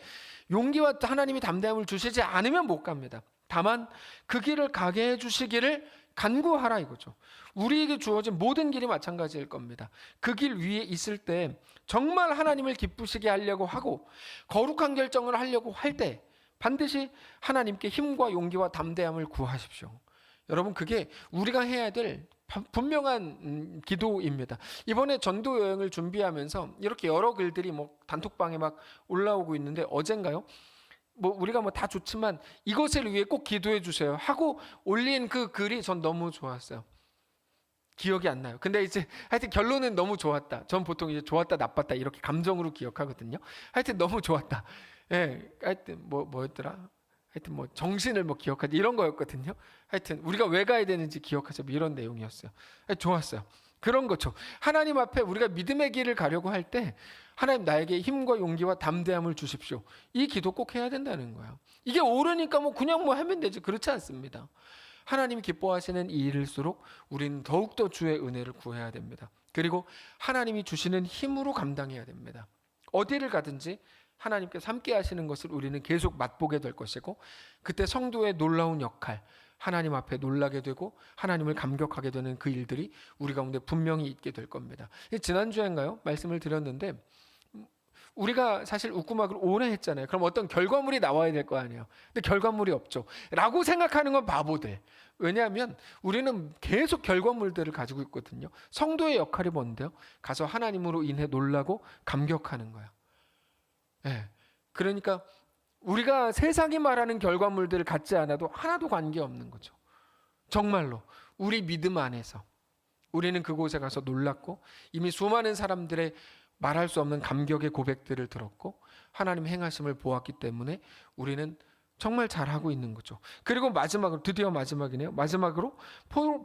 용기와 하나님이 담대함을 주시지 않으면 못 갑니다. 다만 그 길을 가게 해주시기를 간구하라 이거죠. 우리에게 주어진 모든 길이 마찬가지일 겁니다. 그 길 위에 있을 때 정말 하나님을 기쁘시게 하려고 하고 거룩한 결정을 하려고 할 때 반드시 하나님께 힘과 용기와 담대함을 구하십시오. 여러분, 그게 우리가 해야 될 분명한 기도입니다. 이번에 전도 여행을 준비하면서 이렇게 여러 글들이 뭐 단톡방에 막 올라오고 있는데, 어젠가요? 뭐 우리가 뭐 다 좋지만 이것을 위해 꼭 기도해 주세요 하고 올린 그 글이 전 너무 좋았어요. 기억이 안 나요. 근데 이제 하여튼 결론은 너무 좋았다. 전 보통 이제 좋았다, 나빴다 이렇게 감정으로 기억하거든요. 하여튼 너무 좋았다. 예, 하여튼 뭐였더라? 하여튼 뭐 정신을 뭐 기억하지 이런 거였거든요. 하여튼 우리가 왜 가야 되는지 기억하자 뭐 이런 내용이었어요. 좋았어요. 그런 거죠. 하나님 앞에 우리가 믿음의 길을 가려고 할 때 하나님 나에게 힘과 용기와 담대함을 주십시오. 이 기도 꼭 해야 된다는 거예요. 이게 옳으니까 뭐 그냥 뭐 하면 되지. 그렇지 않습니다. 하나님이 기뻐하시는 이 일일수록 우리는 더욱더 주의 은혜를 구해야 됩니다. 그리고 하나님이 주시는 힘으로 감당해야 됩니다. 어디를 가든지 하나님께서 함께 하시는 것을 우리는 계속 맛보게 될 것이고, 그때 성도의 놀라운 역할, 하나님 앞에 놀라게 되고 하나님을 감격하게 되는 그 일들이 우리 가운데 분명히 있게 될 겁니다. 지난주엔가요? 말씀을 드렸는데 우리가 사실 웃구막을 오래 했잖아요. 그럼 어떤 결과물이 나와야 될 거 아니에요. 근데 결과물이 없죠. 라고 생각하는 건 바보들. 왜냐하면 우리는 계속 결과물들을 가지고 있거든요. 성도의 역할이 뭔데요? 가서 하나님으로 인해 놀라고 감격하는 거예요. 네. 그러니까 우리가 세상이 말하는 결과물들을 갖지 않아도 하나도 관계없는 거죠. 정말로 우리 믿음 안에서 우리는 그곳에 가서 놀랐고 이미 수많은 사람들의 말할 수 없는 감격의 고백들을 들었고 하나님 행하심을 보았기 때문에 우리는 정말 잘하고 있는 거죠. 그리고 마지막으로, 드디어 마지막이네요. 마지막으로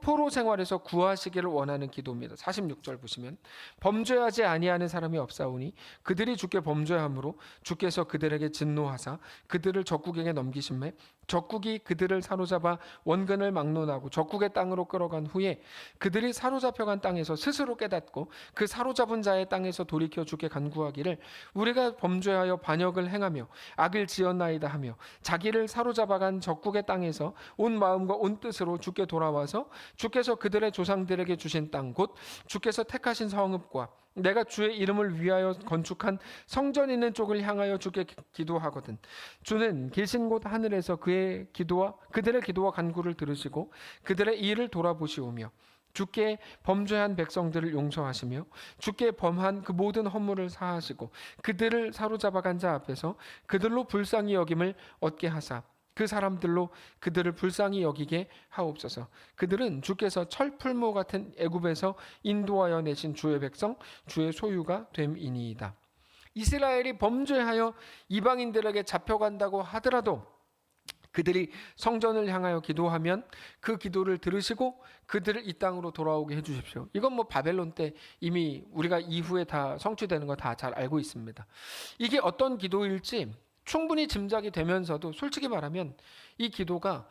포로 생활에서 구하시기를 원하는 기도입니다. 46절 보시면 범죄하지 아니하는 사람이 없사오니 그들이 주께 범죄함으로 주께서 그들에게 진노하사 그들을 적국에게 넘기심에 적국이 그들을 사로잡아 원근을 막론하고 적국의 땅으로 끌어간 후에 그들이 사로잡혀간 땅에서 스스로 깨닫고 그 사로잡은 자의 땅에서 돌이켜 주께 간구하기를 우리가 범죄하여 반역을 행하며 악을 지었나이다 하며 자기를 사로잡아간 적국의 땅에서 온 마음과 온 뜻으로 주께 돌아와서 주께서 그들의 조상들에게 주신 땅 곧 주께서 택하신 성읍과 내가 주의 이름을 위하여 건축한 성전 있는 쪽을 향하여 주께 기도하거든. 주는 계신 곳 하늘에서 그들의 기도와 간구를 들으시고 그들의 일을 돌아보시오며 주께 범죄한 백성들을 용서하시며 주께 범한 그 모든 허물을 사하시고 그들을 사로잡아간 자 앞에서 그들로 불쌍히 여김을 얻게 하사 그 사람들로 그들을 불쌍히 여기게 하옵소서. 그들은 주께서 철풀무 같은 애굽에서 인도하여 내신 주의 백성 주의 소유가 됨이니이다. 이스라엘이 범죄하여 이방인들에게 잡혀간다고 하더라도 그들이 성전을 향하여 기도하면 그 기도를 들으시고 그들을 이 땅으로 돌아오게 해주십시오. 이건 뭐 바벨론 때 이미 우리가 이후에 다 성취되는 거 다 잘 알고 있습니다. 이게 어떤 기도일지 충분히 짐작이 되면서도 솔직히 말하면 이 기도가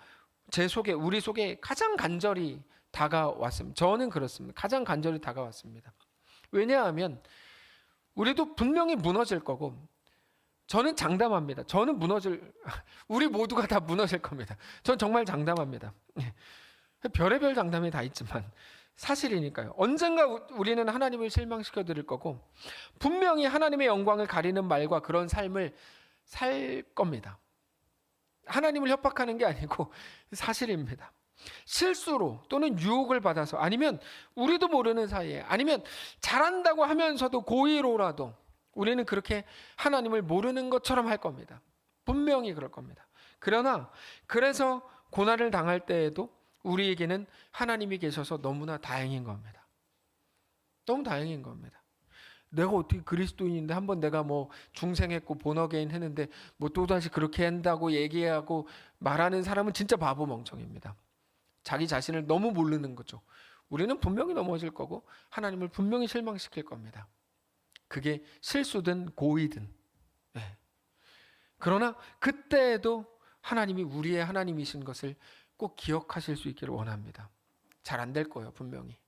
우리 속에 가장 간절히 다가왔습니다. 저는 그렇습니다. 가장 간절히 다가왔습니다. 왜냐하면 우리도 분명히 무너질 거고 저는 장담합니다. 우리 모두가 다 무너질 겁니다. 전 정말 장담합니다. 별의별 장담이 다 있지만 사실이니까요. 언젠가 우리는 하나님을 실망시켜 드릴 거고 분명히 하나님의 영광을 가리는 말과 그런 삶을 살 겁니다. 하나님을 협박하는 게 아니고 사실입니다. 실수로 또는 유혹을 받아서 아니면 우리도 모르는 사이에 아니면 잘한다고 하면서도 고의로라도 우리는 그렇게 하나님을 모르는 것처럼 할 겁니다. 분명히 그럴 겁니다. 그래서 고난을 당할 때에도 우리에게는 하나님이 계셔서 너무나 다행인 겁니다. 너무 다행인 겁니다. 내가 어떻게 그리스도인인데 한번 내가 뭐 중생했고 본어게인 했는데 뭐 또다시 그렇게 한다고 얘기하고 말하는 사람은 진짜 바보 멍청입니다. 자기 자신을 너무 모르는 거죠. 우리는 분명히 넘어질 거고 하나님을 분명히 실망시킬 겁니다. 그게 실수든 고의든. 네. 그러나 그때에도 하나님이 우리의 하나님이신 것을 꼭 기억하실 수 있기를 원합니다. 잘 안 될 거예요, 분명히.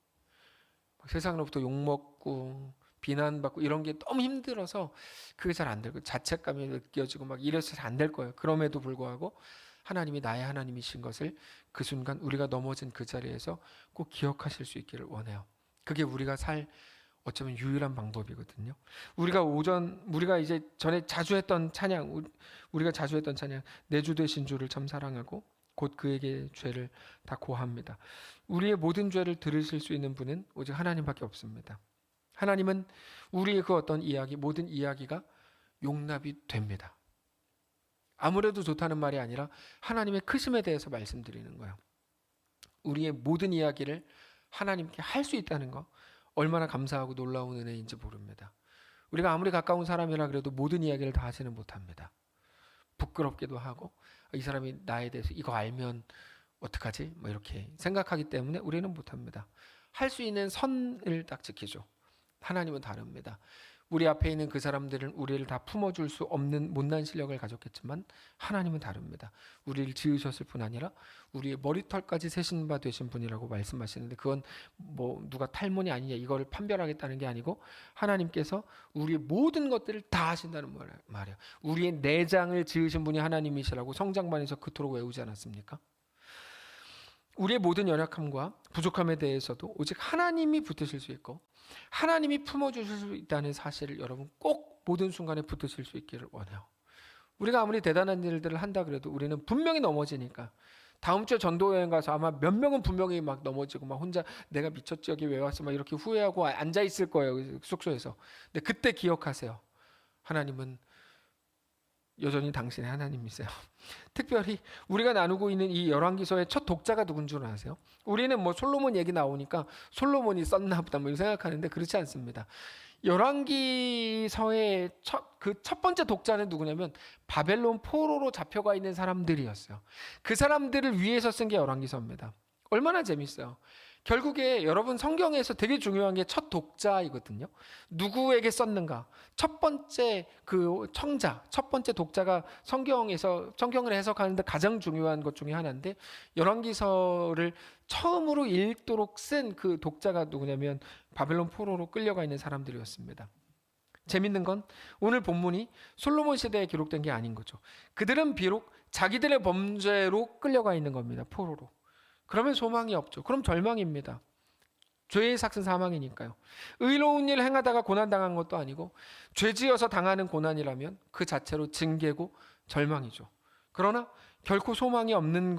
세상으로부터 욕먹고 비난받고 이런 게 너무 힘들어서 그게 잘 안 되고 자책감이 느껴지고 막 이래서 잘 안 될 거예요. 그럼에도 불구하고 하나님이 나의 하나님이신 것을 그 순간 우리가 넘어진 그 자리에서 꼭 기억하실 수 있기를 원해요. 그게 우리가 살 어쩌면 유일한 방법이거든요. 우리가 이제 전에 자주 했던 찬양, 우리가 자주 했던 찬양, 내 주 되신 주를 참 사랑하고 곧 그에게 죄를 다 고합니다. 우리의 모든 죄를 들으실 수 있는 분은 오직 하나님밖에 없습니다. 하나님은 우리의 그 어떤 이야기, 모든 이야기가 용납이 됩니다. 아무래도 좋다는 말이 아니라 하나님의 크심에 대해서 말씀드리는 거예요. 우리의 모든 이야기를 하나님께 할 수 있다는 거 얼마나 감사하고 놀라운 은혜인지 모릅니다. 우리가 아무리 가까운 사람이라 그래도 모든 이야기를 다 하지는 못합니다. 부끄럽기도 하고 이 사람이 나에 대해서 이거 알면 어떡하지? 뭐 이렇게 생각하기 때문에 우리는 못합니다. 할 수 있는 선을 딱 지키죠. 하나님은 다릅니다. 우리 앞에 있는 그 사람들은 우리를 다 품어줄 수 없는 못난 실력을 가졌겠지만 하나님은 다릅니다. 우리를 지으셨을 뿐 아니라 우리의 머리털까지 세신 바 되신 분이라고 말씀하시는데 그건 뭐 누가 탈모니 아니냐 이거를 판별하겠다는 게 아니고 하나님께서 우리의 모든 것들을 다 하신다는 말이에요. 우리의 내장을 지으신 분이 하나님이시라고 성장반에서 그토록 외우지 않았습니까? 우리의 모든 연약함과 부족함에 대해서도 오직 하나님이 붙으실 수 있고 하나님이 품어주실 수 있다는 사실을 여러분 꼭 모든 순간에 붙으실 수 있기를 원해요. 우리가 아무리 대단한 일들을 한다 그래도 우리는 분명히 넘어지니까 다음 주에 전도여행 가서 아마 몇 명은 분명히 막 넘어지고 막 혼자 내가 미쳤지 여기 왜 왔어 막 이렇게 후회하고 앉아 있을 거예요 숙소에서. 근데 그때 기억하세요. 하나님은 여전히 당신의 하나님이세요. 특별히 우리가 나누고 있는 이 열왕기서의 첫 독자가 누군 줄 아세요? 우리는 뭐 솔로몬 얘기 나오니까 솔로몬이 썼나 보다 뭐 생각하는데 그렇지 않습니다. 열왕기서의 첫 번째 독자는 누구냐면 바벨론 포로로 잡혀가 있는 사람들이었어요. 그 사람들을 위해서 쓴 게 열왕기서입니다. 얼마나 재밌어요. 결국에 여러분 성경에서 되게 중요한 게 첫 독자이거든요. 누구에게 썼는가? 첫 번째 그 청자, 첫 번째 독자가 성경을 해석하는데 가장 중요한 것 중에 하나인데 열왕기서를 처음으로 읽도록 쓴 그 독자가 누구냐면 바벨론 포로로 끌려가 있는 사람들이었습니다. 재밌는 건 오늘 본문이 솔로몬 시대에 기록된 게 아닌 거죠. 그들은 비록 자기들의 범죄로 끌려가 있는 겁니다. 포로로. 그러면 소망이 없죠. 그럼 절망입니다. 죄의 삭은 사망이니까요. 의로운 일 행하다가 고난당한 것도 아니고 죄지어서 당하는 고난이라면 그 자체로 징계고 절망이죠. 그러나 결코 소망이 없는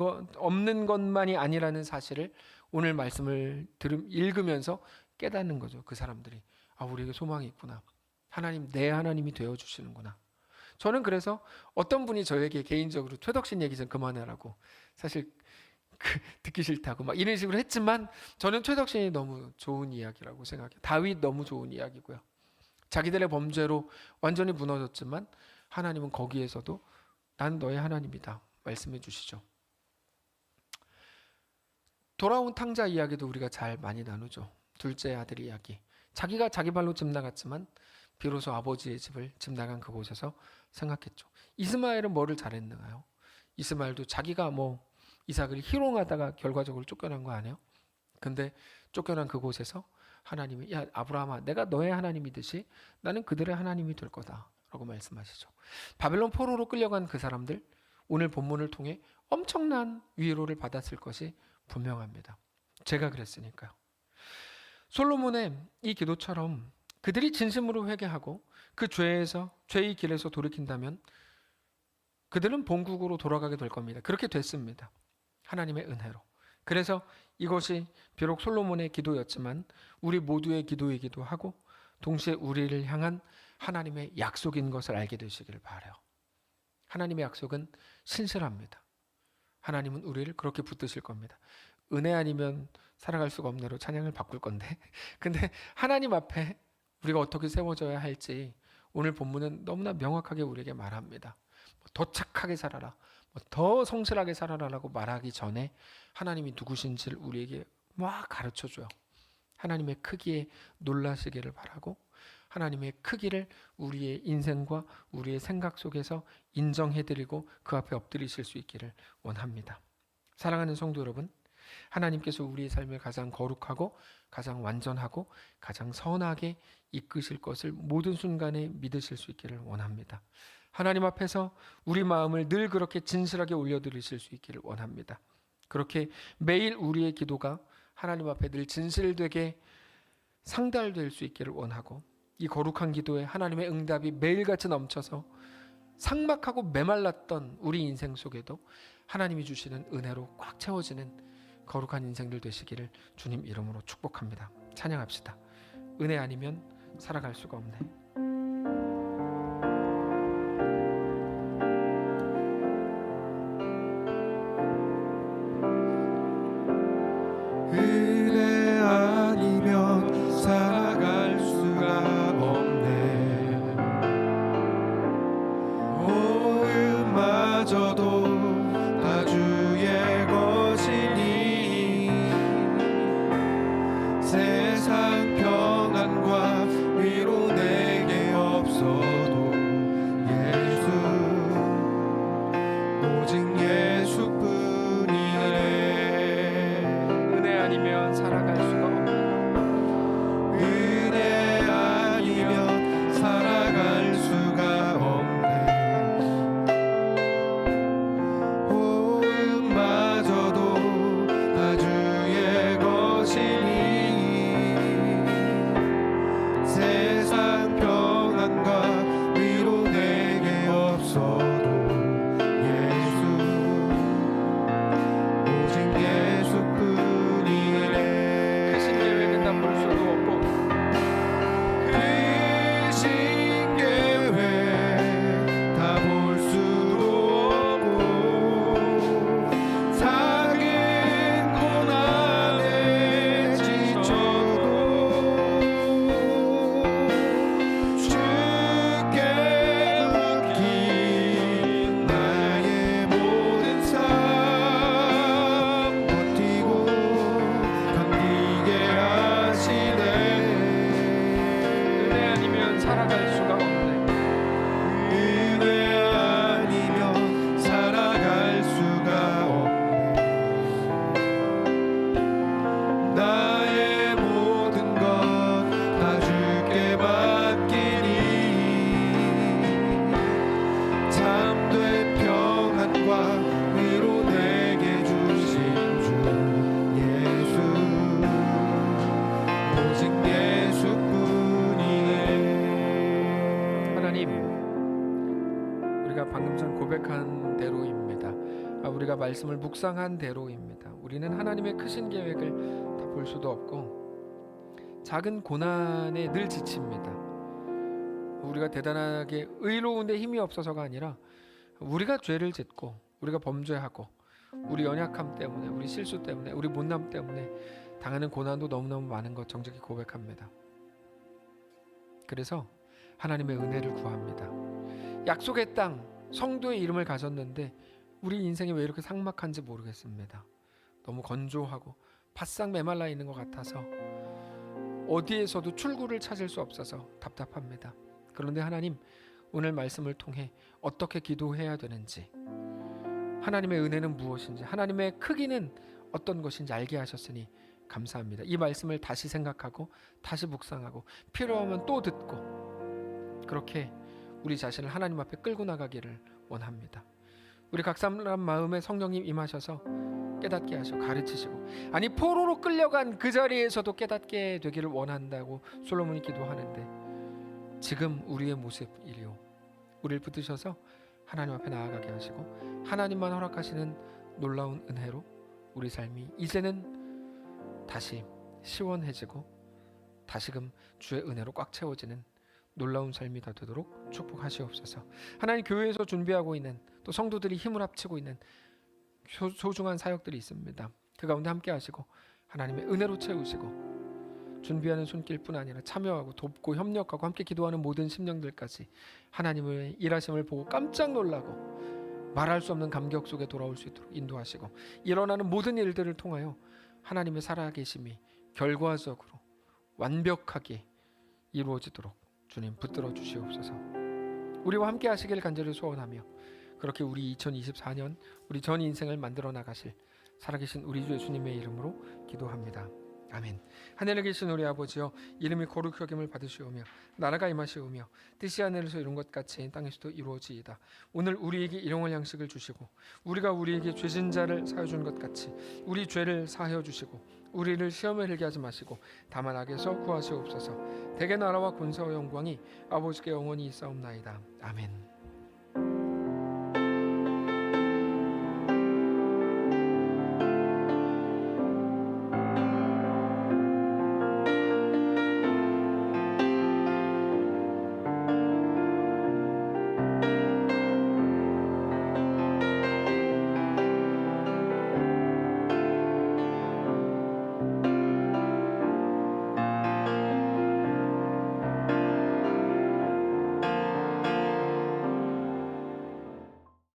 것만이 아니라는 사실을 오늘 말씀을 읽으면서 깨닫는 거죠. 그 사람들이 우리에게 소망이 있구나. 하나님 내 하나님이 되어주시는구나. 저는 그래서 어떤 분이 저에게 개인적으로 최덕신 얘기 좀 그만하라고 사실 듣기 싫다고 막 이런 식으로 했지만 저는 최덕신이 너무 좋은 이야기라고 생각해요. 다윗 너무 좋은 이야기고요. 자기들의 범죄로 완전히 무너졌지만 하나님은 거기에서도 난 너의 하나님이다 말씀해 주시죠. 돌아온 탕자 이야기도 우리가 잘 많이 나누죠. 둘째 아들 이야기. 자기가 자기 발로 집 나갔지만 비로소 아버지의 집을 집 나간 그곳에서 생각했죠. 이스마엘은 뭐를 잘했는가요? 이스마엘도 자기가 이삭을 희롱하다가 결과적으로 쫓겨난 거 아니에요? 근데 쫓겨난 그곳에서 하나님이 야 아브라함아 내가 너의 하나님이듯이 나는 그들의 하나님이 될 거다 라고 말씀하시죠. 바벨론 포로로 끌려간 그 사람들 오늘 본문을 통해 엄청난 위로를 받았을 것이 분명합니다. 제가 그랬으니까요. 솔로몬의 이 기도처럼 그들이 진심으로 회개하고 그 죄의 길에서 돌이킨다면 그들은 본국으로 돌아가게 될 겁니다. 그렇게 됐습니다. 하나님의 은혜로. 그래서 이것이 비록 솔로몬의 기도였지만 우리 모두의 기도이기도 하고 동시에 우리를 향한 하나님의 약속인 것을 알게 되시기를 바라요. 하나님의 약속은 신실합니다. 하나님은 우리를 그렇게 붙드실 겁니다. 은혜 아니면 살아갈 수가 없네로 찬양을 바꿀 건데 근데 하나님 앞에 우리가 어떻게 세워져야 할지 오늘 본문은 너무나 명확하게 우리에게 말합니다. 더 착하게 살아라, 더 성실하게 살아라라고 말하기 전에 하나님이 누구신지를 우리에게 막 가르쳐줘요. 하나님의 크기에 놀라시기를 바라고 하나님의 크기를 우리의 인생과 우리의 생각 속에서 인정해드리고 그 앞에 엎드리실 수 있기를 원합니다. 사랑하는 성도 여러분, 하나님께서 우리의 삶을 가장 거룩하고 가장 완전하고 가장 선하게 이끄실 것을 모든 순간에 믿으실 수 있기를 원합니다. 하나님 앞에서 우리 마음을 늘 그렇게 진실하게 올려드리실 수 있기를 원합니다. 그렇게 매일 우리의 기도가 하나님 앞에 늘 진실되게 상달될 수 있기를 원하고 이 거룩한 기도에 하나님의 응답이 매일같이 넘쳐서 삭막하고 메말랐던 우리 인생 속에도 하나님이 주시는 은혜로 꽉 채워지는 거룩한 인생들 되시기를 주님 이름으로 축복합니다. 찬양합시다. 은혜 아니면 살아갈 수가 없네. 은혜 아니면 살아갈 수가 없네. 모음마저도 다 주의 것이니 세상 평안과 위로 내게 없어도 예수, 오직 예수뿐이네. 아니면 살아갈 수가 없네. 은혜 아니면 살아갈 수가 없네. 호흡마저도 다 주의 것이니 세상 평안과 위로 내게 없어도 예수, 오직 예수뿐. 살아갈 수가 없네. 은혜 아니면 살아갈 수가 없네. 나의 모든 것 다 주께 맡기니 참된 평안과 위로 내게 주신 주 예수, 오직 예수뿐이네. 우리가 방금 전 고백한 대로입니다. 우리가 말씀을 묵상한 대로입니다. 우리는 하나님의 크신 계획을 다 볼 수도 없고 작은 고난에 늘 지칩니다. 우리가 대단하게 의로운데 힘이 없어서가 아니라 우리가 죄를 짓고 우리가 범죄하고 우리 연약함 때문에 우리 실수 때문에 우리 못남 때문에 당하는 고난도 너무너무 많은 것 정직히 고백합니다. 그래서 하나님의 은혜를 구합니다. 약속의 땅 성도의 이름을 가졌는데 우리 인생이 왜 이렇게 삭막한지 모르겠습니다. 너무 건조하고 바싹 메말라 있는 것 같아서 어디에서도 출구를 찾을 수 없어서 답답합니다. 그런데 하나님, 오늘 말씀을 통해 어떻게 기도해야 되는지, 하나님의 은혜는 무엇인지, 하나님의 크기는 어떤 것인지 알게 하셨으니 감사합니다. 이 말씀을 다시 생각하고 다시 묵상하고 필요하면 또 듣고 그렇게 우리 자신을 하나님 앞에 끌고 나가기를 원합니다. 우리 각 사람 마음에 성령님 임하셔서 깨닫게 하시고 가르치시고, 아니 포로로 끌려간 그 자리에서도 깨닫게 되기를 원한다고 솔로몬이 기도하는데 지금 우리의 모습이리요. 우리를 붙드셔서 하나님 앞에 나아가게 하시고 하나님만 허락하시는 놀라운 은혜로 우리 삶이 이제는 다시 시원해지고 다시금 주의 은혜로 꽉 채워지는 놀라운 삶이 다 되도록 축복하시옵소서. 하나님, 교회에서 준비하고 있는 또 성도들이 힘을 합치고 있는 소중한 사역들이 있습니다. 그 가운데 함께 하시고 하나님의 은혜로 채우시고 준비하는 손길뿐 아니라 참여하고 돕고 협력하고 함께 기도하는 모든 심령들까지 하나님의 일하심을 보고 깜짝 놀라고 말할 수 없는 감격 속에 돌아올 수 있도록 인도하시고 일어나는 모든 일들을 통하여 하나님의 살아계심이 결과적으로 완벽하게 이루어지도록 주님 붙들어 주시옵소서. 우리와 함께 하시길 간절히 소원하며 그렇게 우리 2024년 우리 전 인생을 만들어 나가실 살아계신 우리 주 예수님의 이름으로 기도합니다. 아멘. 하늘에 계신 우리 아버지여, 이름이 거룩히 여김을 받으시오며 나라가 임하시오며 뜻이 하늘에서 이룬 것 같이 땅에서도 이루어지이다. 오늘 우리에게 일용할 양식을 주시고 우리가 우리에게 죄진 자를 사하여 준 것 같이 우리 죄를 사하여 주시고 우리를 시험에 들게 하지 마시고 다만 악에서 구하시옵소서. 대개 나라와 권세와 영광이 아버지께 영원히 있사옵나이다. 아멘.